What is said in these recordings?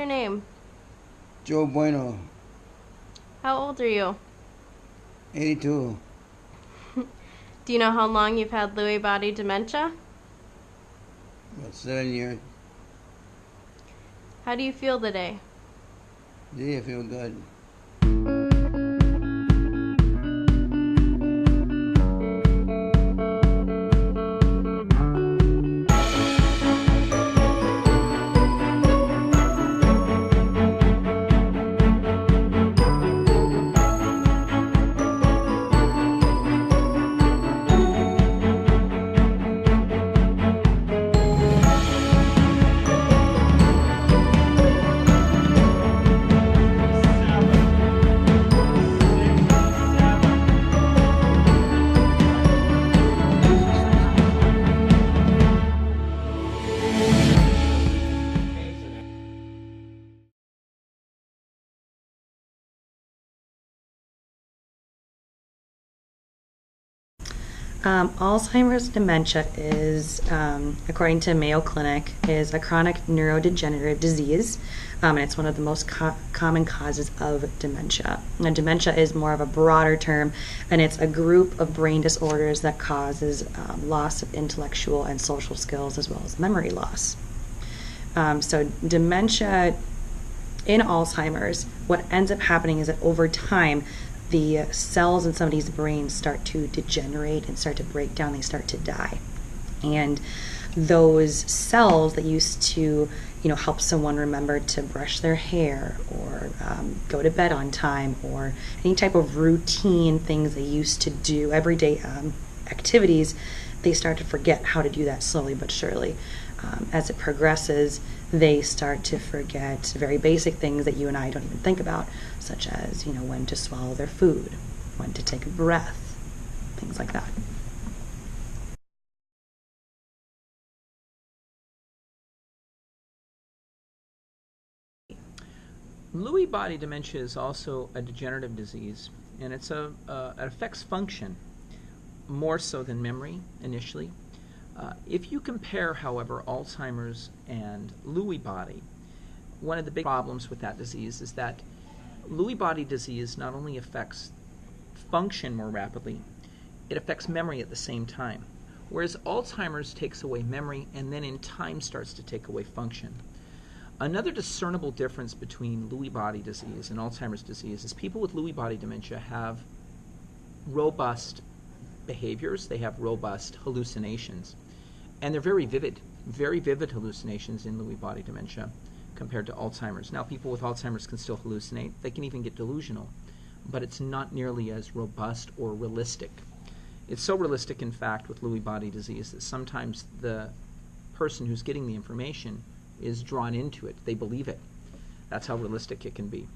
your name? Joe Bueno, How old are you? 82. Do you know how long you've had Lewy body dementia? About 7 years. How do you feel today? Gee, I feel good. Alzheimer's dementia is, according to Mayo Clinic, is a chronic neurodegenerative disease, and it's one of the most common causes of dementia. And dementia is more of a broader term, and it's a group of brain disorders that causes loss of intellectual and social skills as well as memory loss. So dementia in Alzheimer's, what ends up happening is that over time, the cells in somebody's brain start to degenerate and start to break down, they start to die. And those cells that used to, help someone remember to brush their hair or go to bed on time or any type of routine things they used to do, everyday activities, they start to forget how to do that slowly but surely. As it progresses, they start to forget very basic things that you and I don't even think about, such as, when to swallow their food, when to take a breath, things like that. Lewy body dementia is also a degenerative disease, and it affects function more so than memory initially. If you compare, however, Alzheimer's and Lewy body, one of the big problems with that disease is that Lewy body disease not only affects function more rapidly, it affects memory at the same time. Whereas Alzheimer's takes away memory and then in time starts to take away function. Another discernible difference between Lewy body disease and Alzheimer's disease is people with Lewy body dementia have robust behaviors, they have robust hallucinations, and they're very vivid hallucinations in Lewy body dementia compared to Alzheimer's. Now, people with Alzheimer's can still hallucinate, they can even get delusional, but it's not nearly as robust or realistic. It's so realistic, in fact, with Lewy body disease that sometimes the person who's getting the information is drawn into it. They believe it. That's how realistic it can be.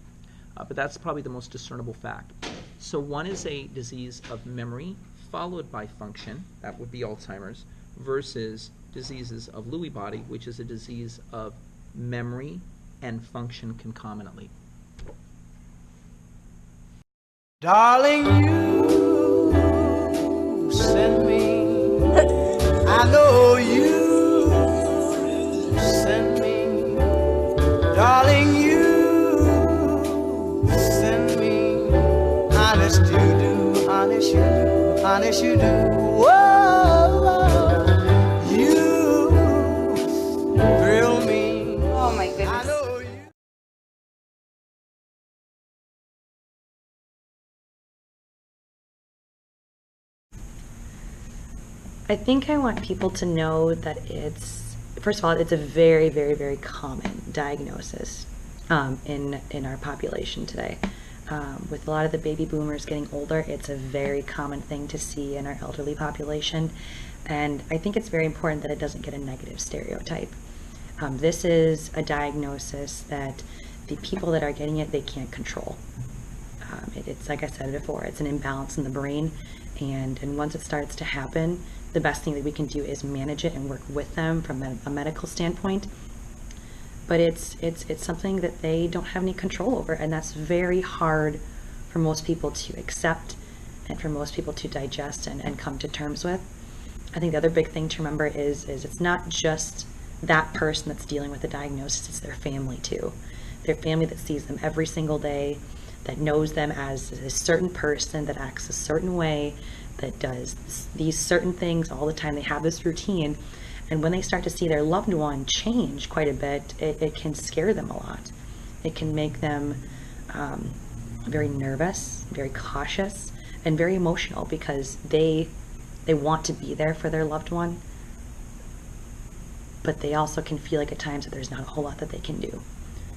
But that's probably the most discernible fact. So one is a disease of memory followed by function, that would be Alzheimer's, versus diseases of Lewy body, which is a disease of memory and function concomitantly. Darling, you send me, I know you send me, darling, you send me, honest you do, honest you do, honest you do, whoa, you thrill me. Oh my goodness. I know you. I think I want people to know that first of all, it's a very, very, very common diagnosis in our population today. With a lot of the baby boomers getting older, it's a very common thing to see in our elderly population. And I think it's very important that it doesn't get a negative stereotype. This is a diagnosis that the people that are getting it, they can't control. It's like I said before, it's an imbalance in the brain, and once it starts to happen, the best thing that we can do is manage it and work with them from a medical standpoint. But it's something that they don't have any control over, and that's very hard for most people to accept and for most people to digest and come to terms with. I think the other big thing to remember is it's not just that person that's dealing with the diagnosis, it's their family too. their family that sees them every single day, that knows them as a certain person, that acts a certain way, that does these certain things all the time. They have this routine. And when they start to see their loved one change quite a bit, it can scare them a lot. It can make them very nervous, very cautious, and very emotional, because they want to be there for their loved one, but they also can feel like at times that there's not a whole lot that they can do.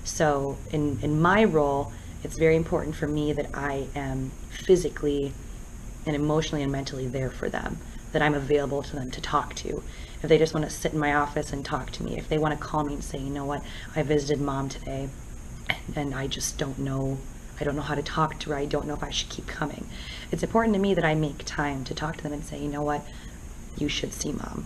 So in my role, it's very important for me that I am physically and emotionally and mentally there for them, that I'm available to them to talk to. If they just want to sit in my office and talk to me, if they want to call me and say, you know what, I visited mom today and I just don't know how to talk to her, I don't know if I should keep coming. It's important to me that I make time to talk to them and say, you know what, you should see mom.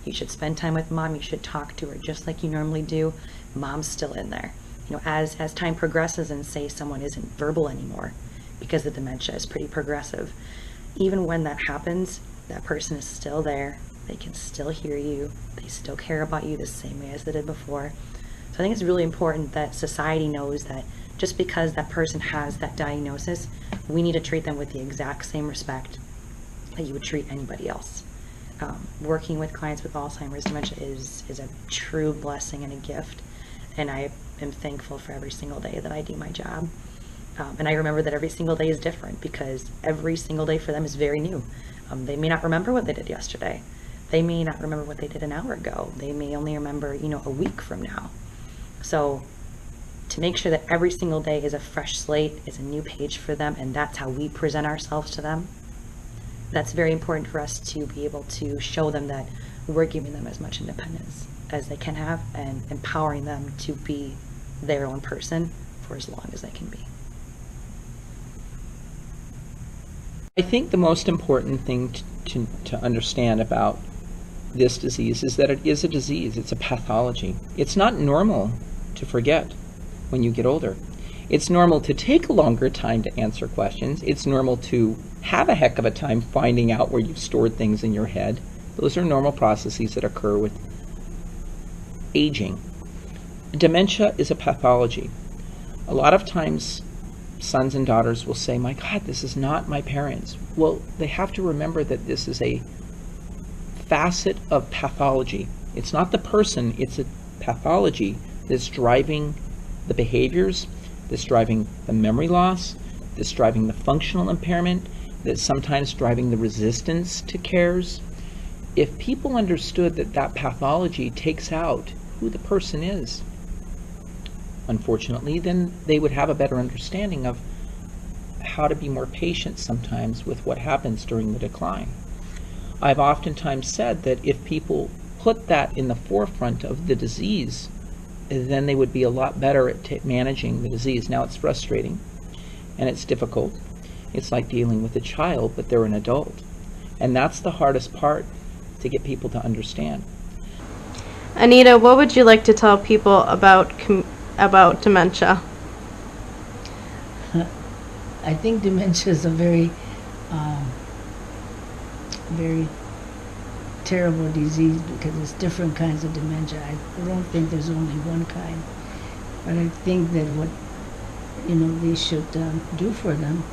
You should spend time with mom, you should talk to her just like you normally do. Mom's still in there. You know, as time progresses and say someone isn't verbal anymore because the dementia is pretty progressive, even when that happens, that person is still there. They can still hear you. They still care about you the same way as they did before. So I think it's really important that society knows that just because that person has that diagnosis, we need to treat them with the exact same respect that you would treat anybody else. Working with clients with Alzheimer's dementia is a true blessing and a gift, and I am thankful for every single day that I do my job. And I remember that every single day is different, because every single day for them is very new. They may not remember what they did yesterday. They may not remember what they did an hour ago. They may only remember, a week from now. So to make sure that every single day is a fresh slate, is a new page for them, and that's how we present ourselves to them, that's very important for us to be able to show them that we're giving them as much independence as they can have and empowering them to be their own person for as long as they can be. I think the most important thing to understand about this disease is that it is a disease. It's a pathology. It's not normal to forget when you get older. It's normal to take a longer time to answer questions. It's normal to have a heck of a time finding out where you've stored things in your head. Those are normal processes that occur with aging. Dementia is a pathology. A lot of times sons and daughters will say, my God, this is not my parents. Well, they have to remember that this is a facet of pathology. It's not the person, it's a pathology that's driving the behaviors, that's driving the memory loss, that's driving the functional impairment, that's sometimes driving the resistance to cares. If people understood that that pathology takes out who the person is, unfortunately, then they would have a better understanding of how to be more patient sometimes with what happens during the decline. I've oftentimes said that if people put that in the forefront of the disease, then they would be a lot better at managing the disease. Now, it's frustrating and it's difficult. It's like dealing with a child, but they're an adult. And that's the hardest part to get people to understand. Anita, what would you like to tell people about dementia? I think dementia is a very terrible disease, because there's different kinds of dementia. I don't think there's only one kind, but I think that what they should do for them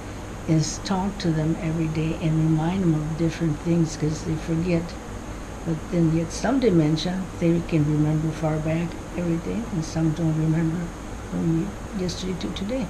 is talk to them every day and remind them of different things, because they forget. But then yet some dementia, they can remember far back everything, and some don't remember from yesterday to today.